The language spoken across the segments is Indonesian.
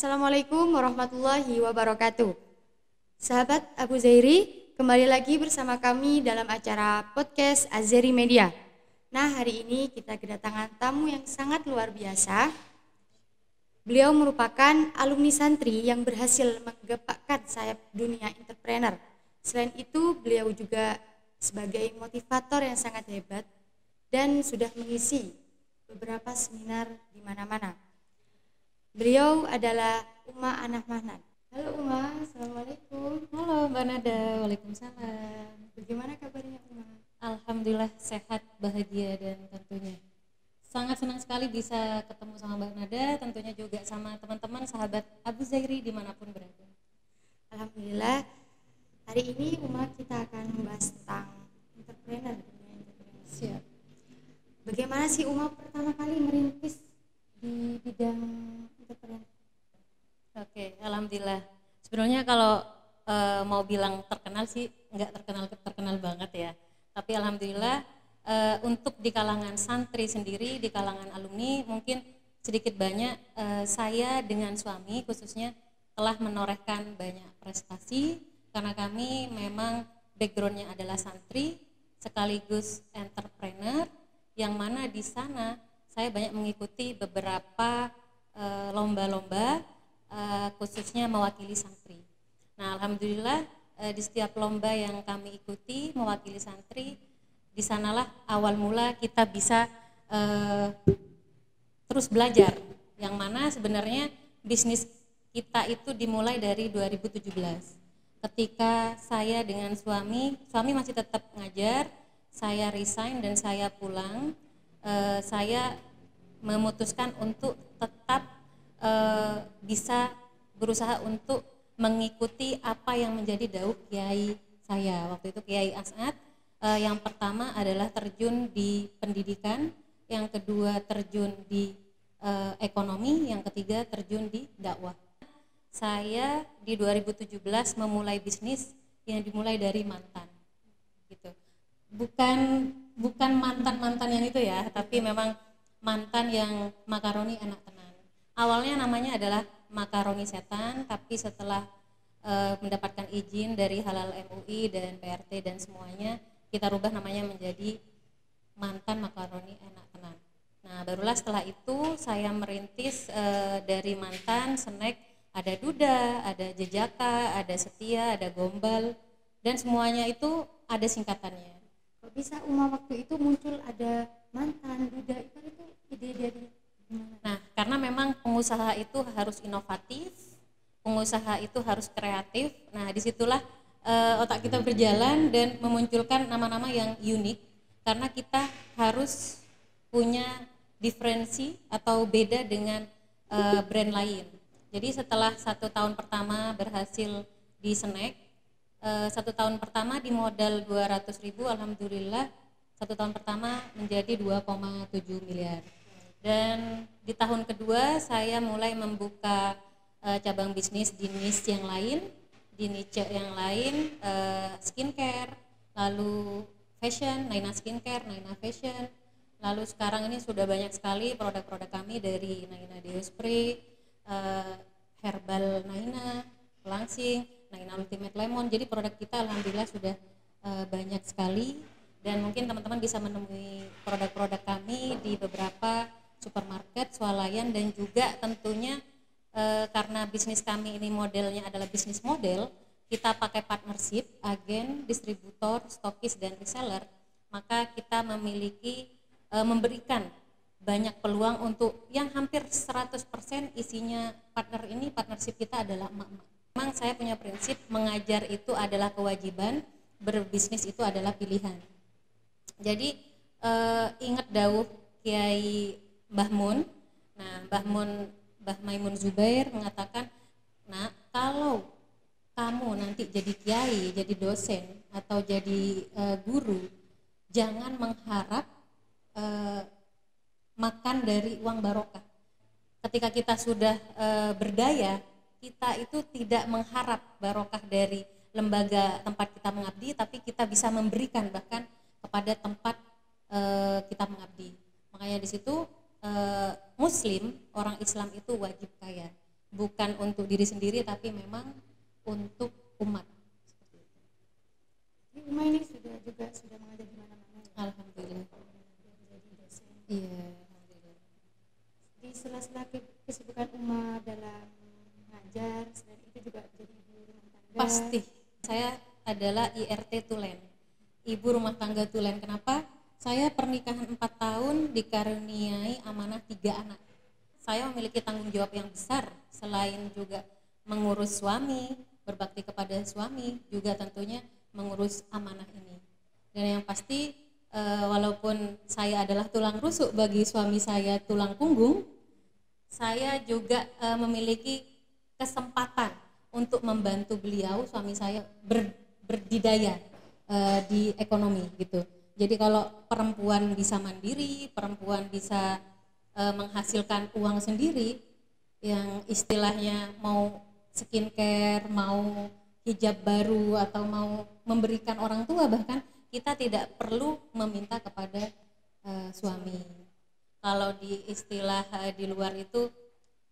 Assalamualaikum warahmatullahi wabarakatuh. Sahabat Abu Zairi, kembali lagi bersama kami dalam acara podcast Azeri Media. Nah, hari ini kita kedatangan tamu yang sangat luar biasa. Beliau merupakan alumni santri yang berhasil menggepakkan sayap dunia entrepreneur. Selain itu, beliau juga sebagai motivator yang sangat hebat dan sudah mengisi beberapa seminar di mana-mana. Beliau adalah Uma Anah Mahnan. Halo Uma, Assalamualaikum. Halo Mbak Nada, Waalaikumsalam. Bagaimana kabarnya Uma? Alhamdulillah sehat, bahagia dan tentunya sangat senang sekali bisa ketemu sama Mbak Nada, tentunya juga sama teman-teman sahabat Abu Zairi dimanapun berada. Alhamdulillah, hari ini Uma kita akan membahas tentang entrepreneur. Siap. Bagaimana sih Uma pertama kali merintis di bidang entrepreneur? Oke, alhamdulillah. Sebenarnya kalau mau bilang terkenal sih nggak terkenal banget ya. Tapi alhamdulillah untuk di kalangan santri sendiri, di kalangan alumni mungkin sedikit banyak saya dengan suami khususnya telah menorehkan banyak prestasi karena kami memang backgroundnya adalah santri sekaligus entrepreneur yang mana di sana saya banyak mengikuti beberapa lomba-lomba khususnya mewakili santri. Nah, alhamdulillah di setiap lomba yang kami ikuti mewakili santri, di sanalah awal mula kita bisa terus belajar. Yang mana sebenarnya bisnis kita itu dimulai dari 2017. Ketika saya dengan suami masih tetap ngajar, saya resign dan saya pulang. Saya memutuskan untuk tetap bisa berusaha untuk mengikuti apa yang menjadi dauh kiai saya. Waktu itu Kiai As'ad, yang pertama adalah terjun di pendidikan, yang kedua terjun di ekonomi, yang ketiga terjun di dakwah. Saya di 2017 memulai bisnis yang dimulai dari mantan. Gitu. Bukan mantan yang itu ya, tapi memang mantan yang makaroni enak tenan. Awalnya namanya adalah makaroni setan, tapi setelah mendapatkan izin dari Halal MUI dan PRT dan semuanya, kita rubah namanya menjadi mantan makaroni enak tenan. Nah, barulah setelah itu saya merintis dari mantan snack, ada duda, ada jejaka, ada setia, ada gombal, dan semuanya itu ada singkatannya. Kok bisa Uma waktu itu muncul ada mantan, duda, itu ide dari gimana? Nah, karena memang pengusaha itu harus inovatif, pengusaha itu harus kreatif. Nah, disitulah otak kita berjalan dan memunculkan nama-nama yang unik, karena kita harus punya diferensi atau beda dengan brand lain. Jadi setelah 1 tahun pertama berhasil di snack, 1 tahun pertama di modal 200.000, alhamdulillah 1 tahun pertama menjadi 2,7 miliar. Dan di tahun kedua saya mulai membuka cabang bisnis di niche yang lain, skincare, lalu fashion, Naina Skincare, Naina Fashion. Lalu sekarang ini sudah banyak sekali produk-produk kami dari Naina Deo Spray, Herbal Naina, Langsing, Naina Ultimate Lemon. Jadi produk kita alhamdulillah sudah banyak sekali, dan mungkin teman-teman bisa menemui produk-produk kami di beberapa supermarket, swalayan, dan juga tentunya karena bisnis kami ini modelnya adalah bisnis model, kita pakai partnership, agen, distributor, stokis, dan reseller, maka kita memberikan banyak peluang untuk yang hampir 100% isinya partnership kita adalah emak-emak. Memang saya punya prinsip mengajar itu adalah kewajiban, berbisnis itu adalah pilihan. Jadi ingat dawuh Kiai Mbah Mun. Nah, Mbah Maimun Zubair mengatakan, nah kalau kamu nanti jadi kiai, jadi dosen atau jadi guru, jangan mengharap makan dari uang barokah. Ketika kita sudah berdaya, kita itu tidak mengharap barokah dari lembaga tempat kita mengabdi, tapi kita bisa memberikan bahkan kepada tempat kita mengabdi. Makanya di situ Muslim, orang Islam itu wajib kaya. bukan untuk diri sendiri tapi memang untuk umat. Jadi Uma ini sudah mengajar di mana-mana ya? Alhamdulillah. Jadi dosen. Iya, alhamdulillah. Di sela-sela kesibukan Uma dalam mengajar, selain itu juga jadi ibu rumah tangga. Pasti. Saya adalah IRT Tulen, ibu rumah tangga Tulen. Kenapa? Saya pernikahan 4 tahun dikaruniai amanah 3 anak. Saya memiliki tanggung jawab yang besar, selain juga mengurus suami, berbakti kepada suami, juga tentunya mengurus amanah ini. Dan yang pasti walaupun saya adalah tulang rusuk bagi suami saya tulang punggung, saya juga memiliki kesempatan untuk membantu beliau, suami saya berdidaya di ekonomi gitu. Jadi kalau perempuan bisa mandiri, perempuan bisa menghasilkan uang sendiri, yang istilahnya mau skincare, mau hijab baru, atau mau memberikan orang tua, bahkan kita tidak perlu meminta kepada suami. Kalau di istilah di luar itu,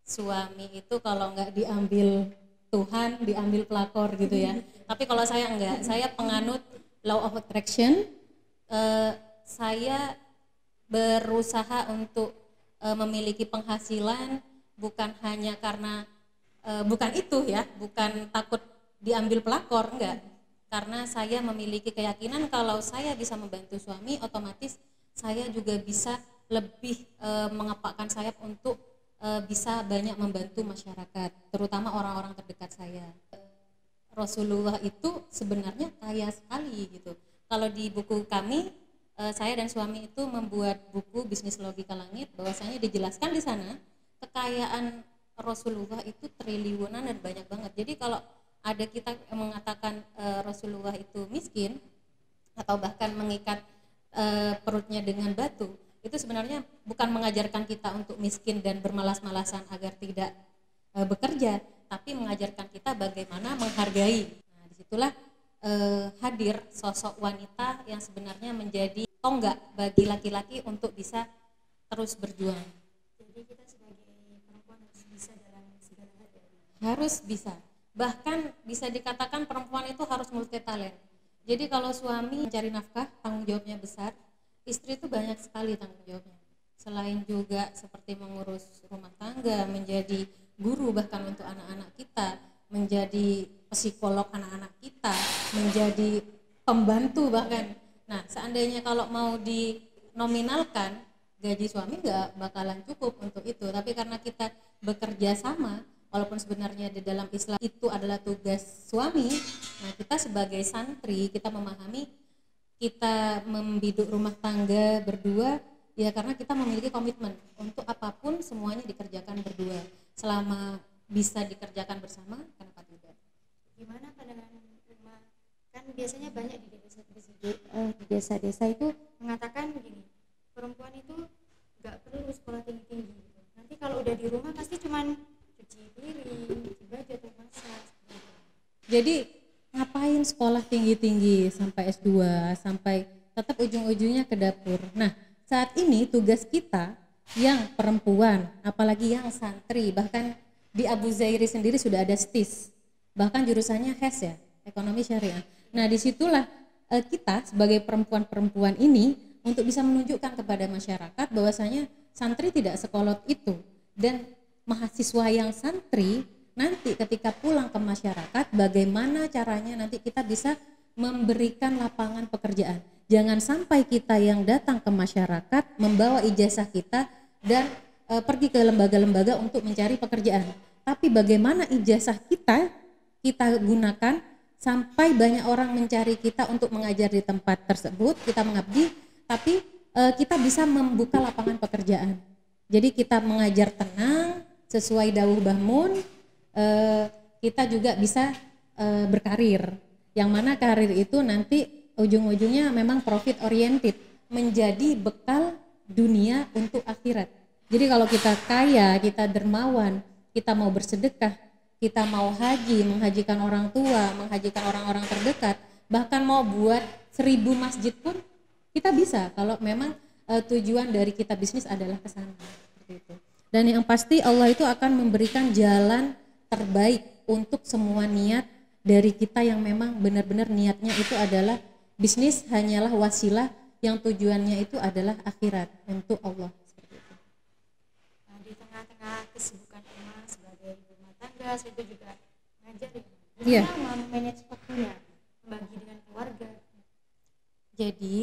suami itu kalau nggak diambil Tuhan, diambil pelakor gitu ya. Tapi kalau saya enggak, saya penganut law of attraction. Saya berusaha untuk memiliki penghasilan bukan hanya karena bukan itu ya, bukan takut diambil pelakor, enggak. Karena saya memiliki keyakinan kalau saya bisa membantu suami, otomatis saya juga bisa lebih mengepakkan sayap untuk bisa banyak membantu masyarakat, terutama orang-orang terdekat saya. Rasulullah itu sebenarnya kaya sekali gitu. Kalau di buku kami, saya dan suami itu membuat buku Bisnis Logika Langit, bahwasanya dijelaskan di sana kekayaan Rasulullah itu triliunan dan banyak banget. Jadi kalau ada kita yang mengatakan Rasulullah itu miskin atau bahkan mengikat perutnya dengan batu, itu sebenarnya bukan mengajarkan kita untuk miskin dan bermalas-malasan agar tidak bekerja, tapi mengajarkan kita bagaimana menghargai. Nah, disitulah hadir sosok wanita yang sebenarnya menjadi tonggak bagi laki-laki untuk bisa terus berjuang. Jadi kita sebagai perempuan harus bisa dalam segala hal. Harus bisa. Bahkan bisa dikatakan perempuan itu harus multi talent. Jadi kalau suami mencari nafkah, tanggung jawabnya besar. Istri itu banyak sekali tanggung jawabnya. Selain juga seperti mengurus rumah tangga, menjadi guru bahkan untuk anak-anak kita, menjadi psikolog anak-anak kita, menjadi pembantu bahkan. Nah, seandainya kalau mau dinominalkan, gaji suami nggak bakalan cukup untuk itu. Tapi karena kita bekerja sama, walaupun sebenarnya di dalam Islam itu adalah tugas suami, nah kita sebagai santri, kita memahami kita membiduk rumah tangga berdua ya karena kita memiliki komitmen untuk apapun semuanya dikerjakan berdua. Selama bisa dikerjakan bersama, kenapa tidak? Gimana pandangan Uma? Kan biasanya banyak di desa-desa itu mengatakan begini, perempuan itu nggak perlu sekolah tinggi-tinggi gitu. Nanti kalau udah di rumah pasti cuman cuci piring, cuci baju atau masak. Jadi ngapain sekolah tinggi-tinggi sampai S2, sampai tetap ujung-ujungnya ke dapur. Nah, saat ini tugas kita yang perempuan, apalagi yang santri, bahkan di Abu Zairi sendiri sudah ada STIS, bahkan jurusannya HES ya, ekonomi syariah. Nah, disitulah kita sebagai perempuan-perempuan ini untuk bisa menunjukkan kepada masyarakat bahwasanya santri tidak sekolot itu, dan mahasiswa yang santri nanti ketika pulang ke masyarakat bagaimana caranya nanti kita bisa memberikan lapangan pekerjaan. Jangan sampai kita yang datang ke masyarakat membawa ijazah kita dan pergi ke lembaga-lembaga untuk mencari pekerjaan. Tapi bagaimana ijazah kita gunakan sampai banyak orang mencari kita untuk mengajar di tempat tersebut, kita mengabdi, tapi kita bisa membuka lapangan pekerjaan. Jadi kita mengajar tenang sesuai dawuh Bahmun, kita juga bisa berkarir, yang mana karir itu nanti ujung-ujungnya memang profit oriented, menjadi bekal dunia untuk akhirat. Jadi kalau kita kaya, kita dermawan, kita mau bersedekah, kita mau haji, menghajikan orang tua, menghajikan orang-orang terdekat, bahkan mau buat 1000 masjid pun kita bisa kalau memang tujuan dari kita bisnis adalah ke sana, seperti itu. Dan yang pasti Allah itu akan memberikan jalan terbaik untuk semua niat dari kita yang memang benar-benar niatnya itu adalah bisnis hanyalah wasilah yang tujuannya itu adalah akhirat untuk Allah. Seperti itu. Nah, di tengah-tengah kesibukan Uma sebagai ibu rumah tangga, saya itu juga ngajar ya. Iya. Gimana manage waktunya, membagi dengan keluarga? Jadi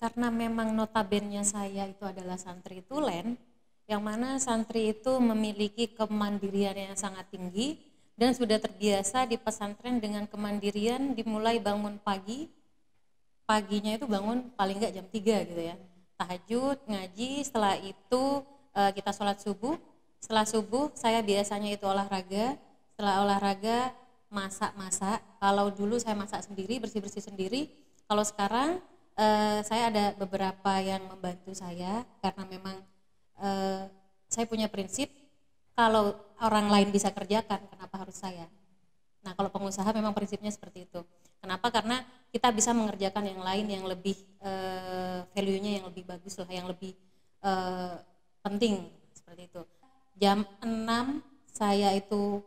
karena memang notabene saya itu adalah santri tulen, yang mana santri itu memiliki kemandirian yang sangat tinggi dan sudah terbiasa di pesantren dengan kemandirian, dimulai bangun paginya itu bangun paling enggak jam 3 gitu ya, tahajud, ngaji, setelah itu kita sholat subuh. Setelah subuh saya biasanya itu olahraga, setelah olahraga masak. Kalau dulu saya masak sendiri, bersih-bersih sendiri. Kalau sekarang saya ada beberapa yang membantu saya karena memang saya punya prinsip kalau orang lain bisa kerjakan, kenapa harus saya? Nah, kalau pengusaha memang prinsipnya seperti itu. Kenapa? Karena kita bisa mengerjakan yang lain yang lebih value-nya yang lebih bagus lah, yang lebih penting seperti itu. Jam 6 saya itu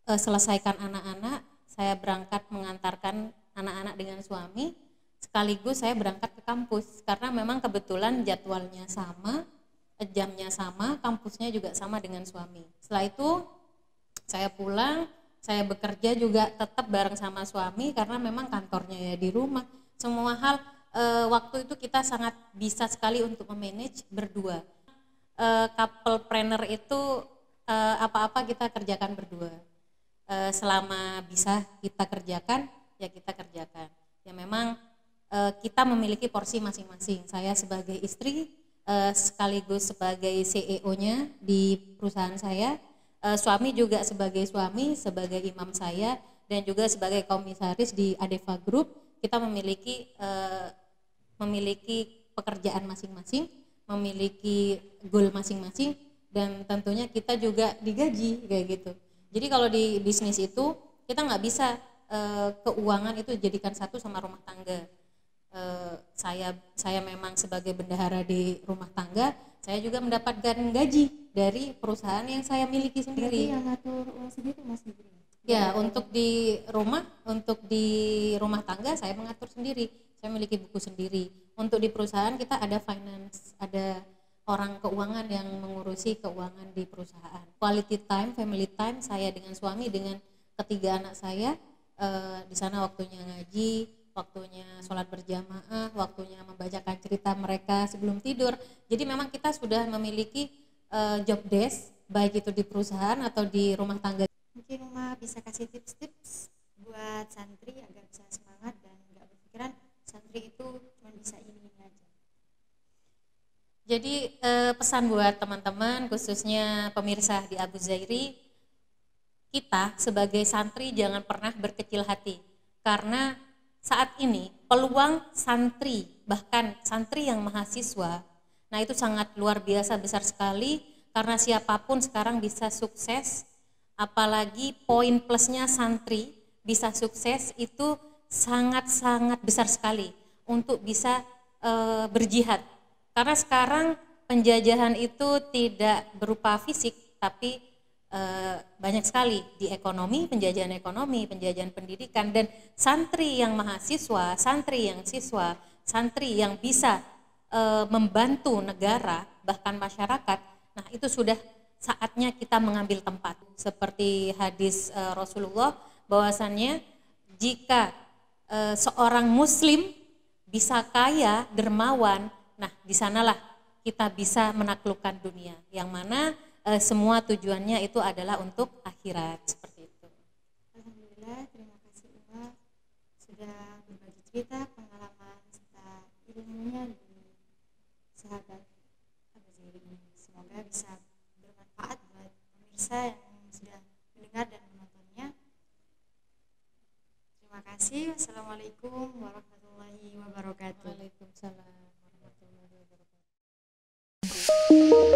selesaikan anak-anak, saya berangkat mengantarkan anak-anak dengan suami, sekaligus saya berangkat ke kampus karena memang kebetulan jadwalnya sama, jamnya sama, kampusnya juga sama dengan suami. Setelah itu saya pulang, saya bekerja juga tetap bareng sama suami karena memang kantornya ya di rumah. Semua hal waktu itu kita sangat bisa sekali untuk memanage berdua. Couple planner itu apa-apa kita kerjakan berdua. Selama bisa kita kerjakan, ya kita kerjakan. Ya memang kita memiliki porsi masing-masing. Saya sebagai istri sekaligus sebagai CEO-nya di perusahaan saya, suami juga sebagai suami, sebagai imam saya, dan juga sebagai komisaris di Adeva Group. Kita memiliki pekerjaan masing-masing, memiliki goal masing-masing, dan tentunya kita juga digaji kayak gitu. Jadi kalau di bisnis itu kita nggak bisa keuangan itu jadikan satu sama rumah tangga. Saya memang sebagai bendahara di rumah tangga, saya juga mendapatkan gaji dari perusahaan yang saya miliki sendiri. Berarti yang ngatur uang sendiri Mas Fitri? Ya, untuk di rumah tangga saya mengatur sendiri. Saya memiliki buku sendiri. Untuk di perusahaan kita ada finance, ada orang keuangan yang mengurusi keuangan di perusahaan. Quality time, family time saya dengan suami, dengan ketiga anak saya, di sana waktunya ngaji, waktunya sholat berjamaah, waktunya membacakan cerita mereka sebelum tidur. Jadi memang kita sudah memiliki job desk, baik itu di perusahaan atau di rumah tangga. Mungkin Uma bisa kasih tips-tips buat santri agar bisa semangat dan nggak berpikiran santri itu cuma bisa ini aja. Jadi pesan buat teman-teman, khususnya pemirsa di Abu Zairi, kita sebagai santri jangan pernah berkecil hati, karena saat ini peluang santri, bahkan santri yang mahasiswa, nah itu sangat luar biasa besar sekali, karena siapapun sekarang bisa sukses, apalagi poin plusnya santri bisa sukses itu sangat-sangat besar sekali untuk bisa berjihad. Karena sekarang penjajahan itu tidak berupa fisik, tapi banyak sekali di ekonomi, penjajahan pendidikan, dan santri yang mahasiswa, santri yang siswa, santri yang bisa membantu negara bahkan masyarakat. Nah, itu sudah saatnya kita mengambil tempat. Seperti hadis Rasulullah bahwasannya jika seorang muslim bisa kaya, dermawan, nah di sanalah kita bisa menaklukkan dunia, yang mana semua tujuannya itu adalah untuk akhirat, seperti itu. Alhamdulillah, terima kasih Uma sudah berbagi cerita, pengalaman serta ilmunya di sahabat Abu Zairi ini. Semoga bisa bermanfaat buat pemirsa yang sudah mendengar dan menontonnya. Terima kasih. Wassalamualaikum warahmatullahi wabarakatuh. Waalaikumsalam warahmatullahi wabarakatuh.